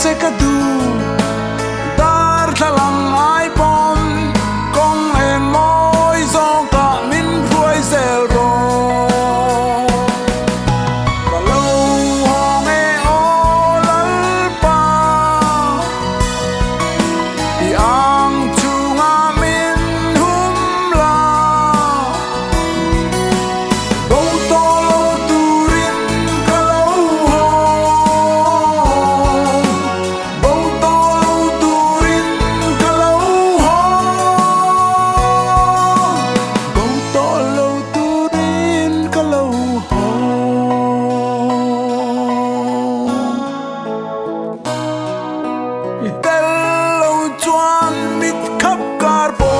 take a do dar thalang ai pom kong en moi zong ka min ruai zel ro ka lo hong e o lal pa i ang chunga min hum la bo to lo turin ka lo hong bo to lo turin ka lo hong bo to lo turin ka lo hong i tel lo chuan mit khap kar bo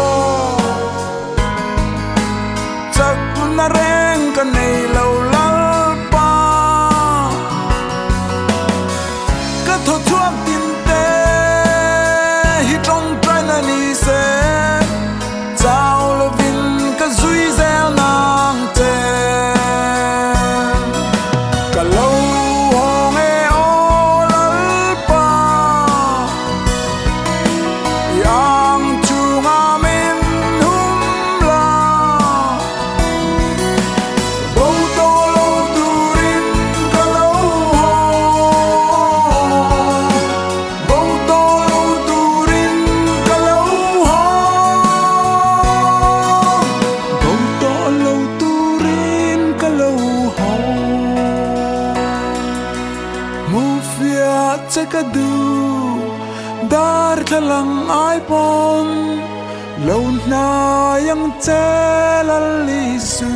chak na reng ka nei lo lal pa ka tho chuak tin te hi trong trai na ni se chao lo vin ka zui zel nang te ka lo hong e o lal pa yang chunga min hum la bo to lo turin ka lo hong bo to lo turin ka lo hong bo to lo turin ka lo hong mu fia take a do dar thalang ai pom lo na yang che la li su